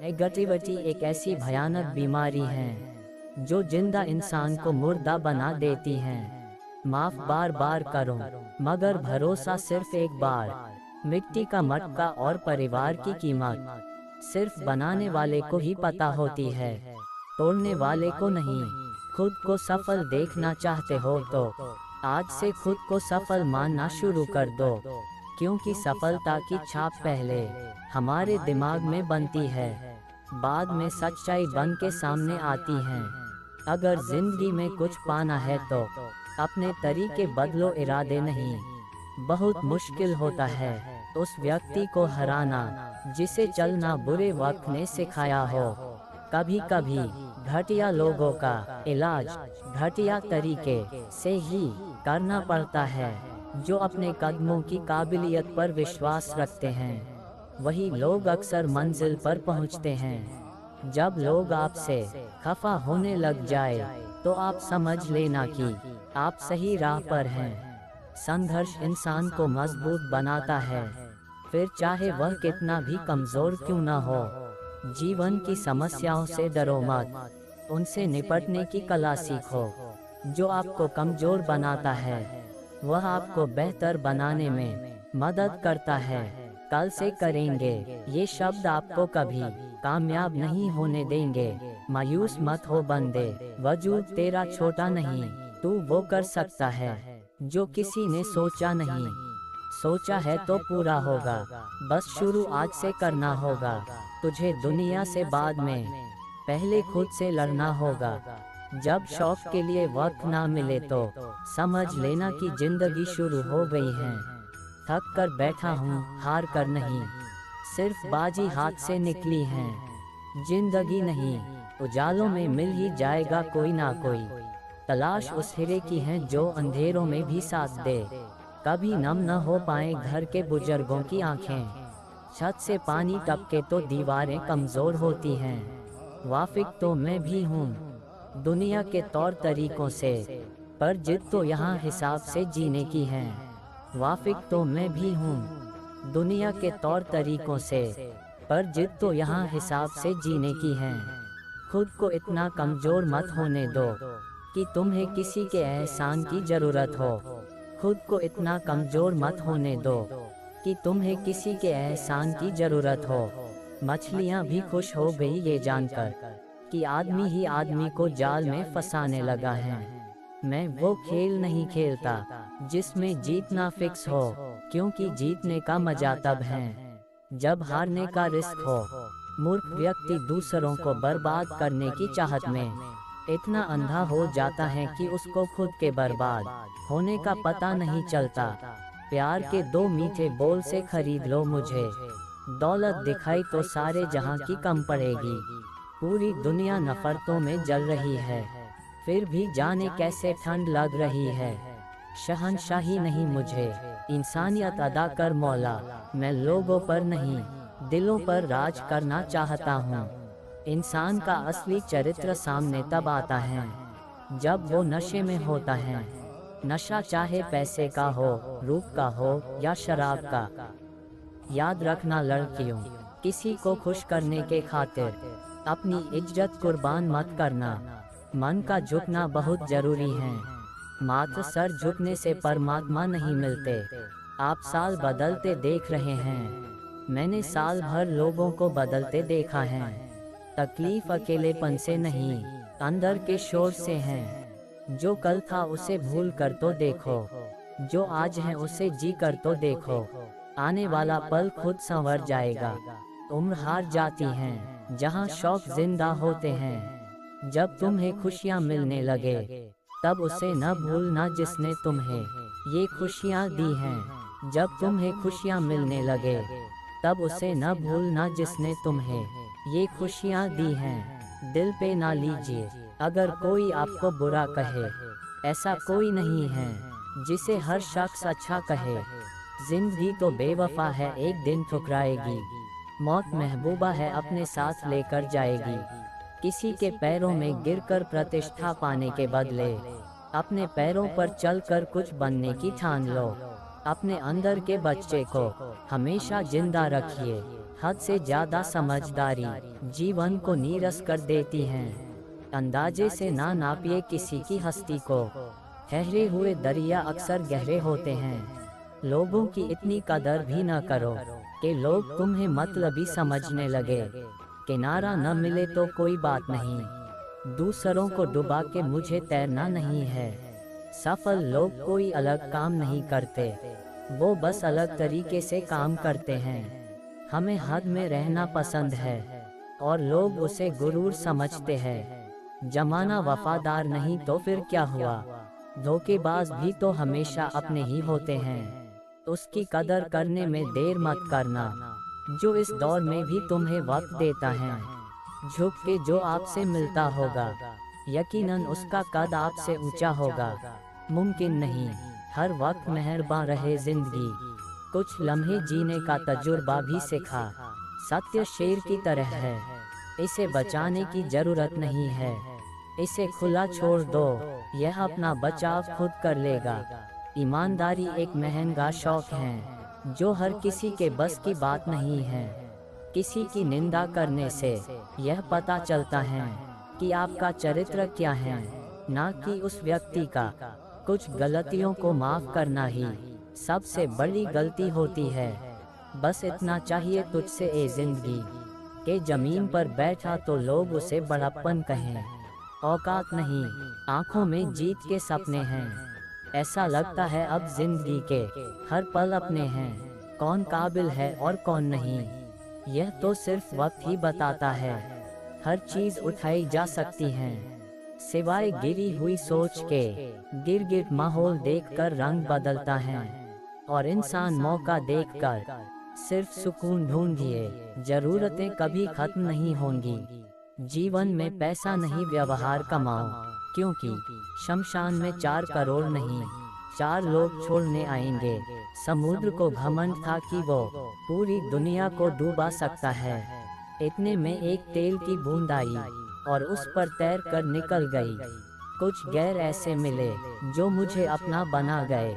Negativity एक ऐसी भयानक बीमारी है जो जिंदा इंसान को मुर्दा बना देती है। माफ बार बार करो मगर भरोसा सिर्फ एक बार। मिट्टी का मटका और परिवार की कीमत सिर्फ बनाने वाले को ही पता होती है, तोड़ने वाले को नहीं। खुद को सफल देखना चाहते हो तो आज से खुद को सफल मानना शुरू कर दो, क्योंकि सफलता की छाप पहले हमारे दिमाग में बनती है, बाद में सच्चाई बन के सामने आती है। अगर जिंदगी में कुछ पाना है तो अपने तरीके बदलो, इरादे नहीं। बहुत मुश्किल होता है उस व्यक्ति को हराना जिसे चलना बुरे वक्त ने सिखाया हो। कभी कभी घटिया लोगों का इलाज घटिया तरीके से ही करना पड़ता है। जो अपने कदमों की काबिलियत पर विश्वास रखते हैं वही लोग अक्सर मंजिल पर पहुंचते हैं। जब लोग आपसे खफा होने लग जाए तो आप समझ लेना कि आप सही राह पर हैं। संघर्ष इंसान को मजबूत बनाता है, फिर चाहे वह कितना भी कमजोर क्यों न हो। जीवन की समस्याओं से डरो मत, उनसे निपटने की कला सीखो। जो आपको कमजोर बनाता है वह आपको बेहतर बनाने में मदद करता है। कल से करेंगे ये शब्द आपको कभी कामयाब नहीं होने देंगे। मायूस मत हो बंदे, वजूद तेरा छोटा नहीं। तू वो कर सकता है जो किसी ने सोचा नहीं। सोचा है तो पूरा होगा, बस शुरू आज से करना होगा। तुझे दुनिया से बाद में पहले खुद से लड़ना होगा। जब शौक के लिए वक्त ना मिले तो समझ लेना कि जिंदगी शुरू हो गई है। थक कर बैठा हूँ, हार कर नहीं, सिर्फ बाजी हाथ से निकली है। जिंदगी नहीं, उजालों में मिल ही जाएगा कोई ना कोई। तलाश उस हीरे की है जो अंधेरों में भी साथ दे। कभी नम न हो पाए घर के बुजुर्गों की आंखें। छत से पानी टपके तो दीवारें कमजोर होती हैं। वाफिक तो मैं भी हूँ दुनिया के तौर तरीकों से, पर जिद तो यहाँ हिसाब से जीने की है। वाफिक तो मैं भी हूँ दुनिया के तौर तरीकों से, पर जिद तो यहाँ हिसाब से जीने की है। खुद को इतना कमजोर मत होने दो कि तुम्हें किसी के एहसान की जरूरत हो। खुद को इतना कमजोर मत होने दो कि तुम्हें किसी के एहसान की जरूरत हो। मछलियाँ भी खुश हो गई ये जानकर कि आदमी ही आदमी को जाल में फंसाने लगा है। मैं वो खेल नहीं खेलता जिसमें जीतना फिक्स हो, क्योंकि जीतने का मजा तब है जब हारने का रिस्क हो। मूर्ख व्यक्ति दूसरों को बर्बाद करने की चाहत में इतना अंधा हो जाता है कि उसको खुद के बर्बाद होने का पता नहीं चलता। प्यार के दो मीठे बोल से खरीद लो मुझे, दौलत दिखाई तो सारे जहां की कम पड़ेगी। पूरी दुनिया नफरतों में जल रही है, फिर भी जाने कैसे ठंड लग रही है। शहंशाही नहीं मुझे, इंसानियत अदा कर मौला। मैं लोगों पर नहीं दिलों पर राज करना चाहता हूँ। इंसान का असली चरित्र सामने तब आता है जब वो नशे में होता है। नशा चाहे पैसे का हो, रूप का हो या शराब का। याद रखना लड़कियों, किसी को खुश करने के खातिर अपनी इज्जत कुर्बान मत करना। मन का झुकना बहुत जरूरी है, मात्र सर झुकने से परमात्मा नहीं मिलते। आप साल बदलते देख रहे हैं, मैंने साल भर लोगों को बदलते देखा है। तकलीफ अकेलेपन से नहीं, अंदर के शोर से है। जो कल था उसे भूल कर तो देखो, जो आज है उसे जी कर तो देखो। आने वाला पल खुद संवर जाएगा। उम्र हार जाती है जहाँ शौक जिंदा होते हैं। जब तुम्हें खुशियाँ मिलने लगे तब उसे न भूलना जिसने तुम्हें ये खुशियाँ दी हैं। जब तुम्हें खुशियाँ मिलने लगे तब उसे न भूलना जिसने तुम्हें ये खुशियाँ दी हैं। दिल पे ना लीजिए अगर कोई आपको बुरा कहे, ऐसा कोई नहीं है जिसे हर शख्स अच्छा कहे। जिंदगी तो बेवफा है, एक दिन ठुकराएगी। मौत महबूबा है, अपने साथ लेकर जाएगी। किसी के पैरों में गिरकर प्रतिष्ठा पाने के बदले अपने पैरों पर चलकर कुछ बनने की ठान लो। अपने अंदर के बच्चे को हमेशा जिंदा रखिए, हद से ज्यादा समझदारी जीवन को नीरस कर देती है। अंदाजे से ना नापिए किसी की हस्ती को, ठहरे हुए दरिया अक्सर गहरे होते हैं। लोगों की इतनी कदर भी न करो कि लोग तुम्हें मतलबी समझने लगे। किनारा न मिले तो कोई बात नहीं, दूसरों को डुबा के मुझे तैरना नहीं है। सफल लोग कोई अलग काम नहीं करते, वो बस अलग तरीके से काम करते हैं। हमें हद में रहना पसंद है और लोग उसे गुरूर समझते हैं। जमाना वफादार नहीं तो फिर क्या हुआ, धोखेबाज भी तो हमेशा अपने ही होते हैं। उसकी कदर करने में देर मत करना, जो इस दौर में भी तुम्हें वक्त देता है। झुक के जो आपसे मिलता होगा, यकीनन उसका कद आपसे ऊंचा होगा। मुमकिन नहीं हर वक्त मेहरबान रहे जिंदगी, कुछ लम्हे जीने का तजुर्बा भी सिखा। सत्य शेर की तरह है, इसे बचाने की जरूरत नहीं है। इसे खुला छोड़ दो, यह अपना बचाव खुद कर लेगा। ईमानदारी एक महंगा शौक है जो हर किसी के बस की बात नहीं है। किसी की निंदा करने से यह पता चलता है कि आपका चरित्र क्या है, ना कि उस व्यक्ति का। कुछ गलतियों को माफ करना ही सबसे बड़ी गलती होती है। बस इतना चाहिए तुझसे ए जिंदगी के जमीन पर बैठा तो लोग उसे बड़प्पन कहें। औकात नहीं, आंखों में जीत के सपने हैं। ऐसा लगता है अब जिंदगी के हर पल अपने हैं। कौन काबिल है और कौन नहीं, यह तो सिर्फ वक्त ही बताता है। हर चीज उठाई जा सकती है सिवाय गिरी हुई सोच के। गिरगिट माहौल देखकर रंग बदलता है और इंसान मौका देखकर सिर्फ सुकून ढूंढिए। जरूरतें कभी खत्म नहीं होंगी। जीवन में पैसा नहीं व्यवहार कमाओ, क्योंकि शमशान में 4 करोड़ नहीं 4 लोग छोड़ने आएंगे। समुद्र को घमंड था कि वो पूरी दुनिया को डूबा सकता है। इतने में एक तेल की बूंद आई और उस पर तैर कर निकल गई। कुछ गैर ऐसे मिले जो मुझे अपना बना गए,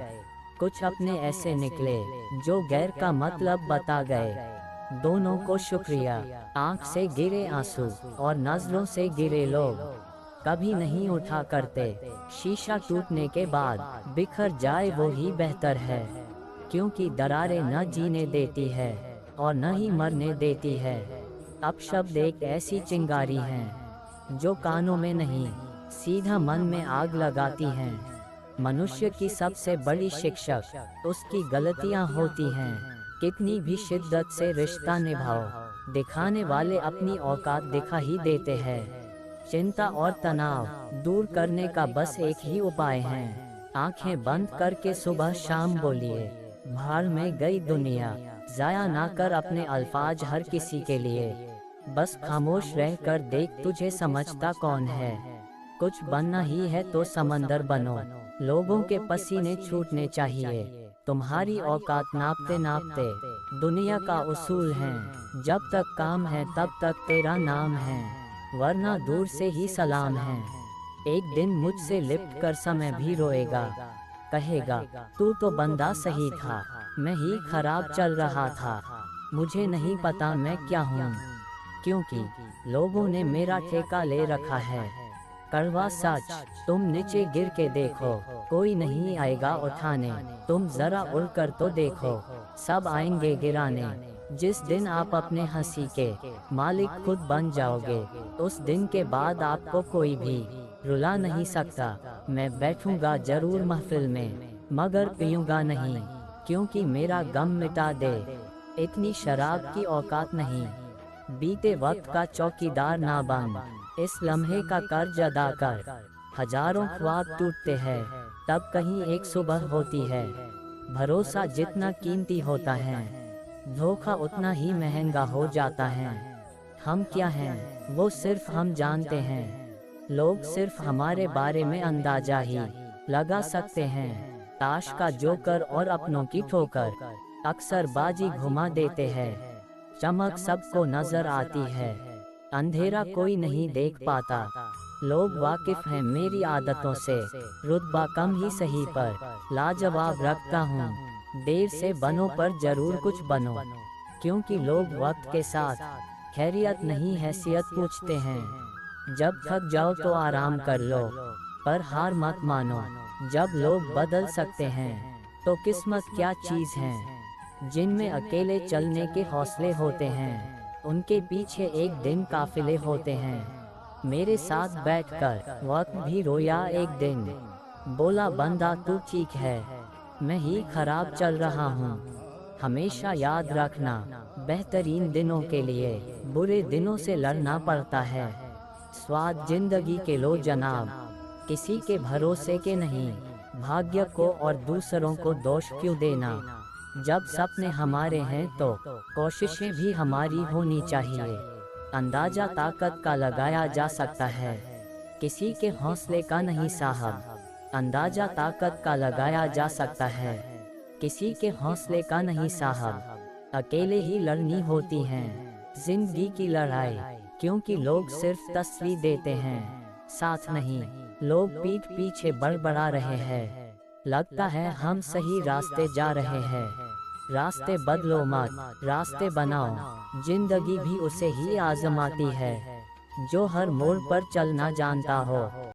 कुछ अपने ऐसे निकले जो गैर का मतलब बता गए। दोनों को शुक्रिया। आँख से गिरे आंसू और नजरों से गिरे लोग कभी नहीं उठा करते। शीशा टूटने के बाद बिखर जाए वो ही बेहतर है, क्योंकि दरारें न जीने देती है और न ही मरने देती है। अपशब्द एक ऐसी चिंगारी है जो कानों में नहीं सीधा मन में आग लगाती है। मनुष्य की सबसे बड़ी शिक्षक उसकी गलतियां होती हैं। कितनी भी शिद्दत से रिश्ता निभाओ, दिखाने वाले अपनी औकात दिखा ही देते हैं। चिंता और तनाव दूर करने का बस एक ही उपाय है, आंखें बंद करके सुबह शाम बोलिए, भाड़ में गई दुनिया। जाया ना कर अपने अल्फाज हर किसी के लिए, बस खामोश रह कर देख तुझे समझता कौन है। कुछ बनना ही है तो समंदर बनो, लोगों के पसीने छूटने चाहिए। तुम्हारी औकात नापते नापते दुनिया का उसूल है, जब तक काम है तब तक तेरा नाम है, वरना दूर से ही सलाम है। एक दिन मुझसे लिपट कर समय भी रोएगा, कहेगा तू तो बंदा सही था, मैं ही खराब चल रहा था। मुझे नहीं पता मैं क्या हूँ, क्योंकि लोगों ने मेरा ठेका ले रखा है। कड़वा सच, तुम नीचे गिर के देखो, कोई नहीं आएगा उठाने। तुम जरा उड़ कर तो देखो, सब आएंगे गिराने। जिस दिन आप अपने हंसी के मालिक खुद बन जाओगे, उस दिन के बाद आपको कोई भी रुला नहीं सकता। मैं बैठूंगा जरूर महफिल में, मगर पीऊंगा नहीं, क्योंकि मेरा गम मिटा दे इतनी शराब की औकात नहीं। बीते वक्त का चौकीदार ना बन, इस लम्हे का कर्ज अदा कर। हजारों ख्वाब टूटते हैं तब कहीं एक सुबह होती है। भरोसा जितना कीमती होता है, धोखा उतना ही महंगा हो जाता है। हम क्या हैं वो सिर्फ हम जानते हैं, लोग सिर्फ हमारे बारे में अंदाजा ही लगा सकते हैं। ताश का जोकर और अपनों की ठोकर अक्सर बाजी घुमा देते हैं। चमक सबको नजर आती है, अंधेरा कोई नहीं देख पाता। लोग वाकिफ हैं मेरी आदतों से, रुतबा कम ही सही पर लाजवाब रखता हूँ। देर से बनो पर जरूर कुछ बनो, क्योंकि लोग वक्त के साथ खैरियत नहीं हैसियत पूछते हैं। जब थक जाओ तो आराम कर लो, पर हार मत मानो। जब लोग बदल सकते हैं तो किस्मत क्या चीज़ है। जिनमें अकेले चलने के हौसले होते हैं, उनके पीछे एक दिन काफिले होते हैं। मेरे साथ बैठकर वक्त भी रोया एक दिन, बोला बंदा तू ठीक है, मैं ही खराब चल रहा हूँ। हमेशा याद रखना, बेहतरीन दिनों के लिए बुरे दिनों से लड़ना पड़ता है। स्वाद जिंदगी के लो जनाब, किसी के भरोसे के नहीं। भाग्य को और दूसरों को दोष क्यों देना। जब सपने हमारे हैं तो कोशिशें भी हमारी होनी चाहिए। अंदाजा ताकत का लगाया जा सकता है, किसी के हौसले का नहीं साहब। अंदाजा ताकत का लगाया जा सकता है, किसी के हौसले का नहीं साहब। अकेले ही लड़नी होती हैं जिंदगी की लड़ाई, क्योंकि लोग सिर्फ तस्वीर देते हैं, साथ नहीं। लोग पीठ पीछे बड़बड़ा रहे हैं, लगता है हम सही रास्ते जा रहे हैं। रास्ते बदलो मत, रास्ते बनाओ। जिंदगी भी उसे ही आजमाती है जो हर मोड़ पर चलना जानता हो।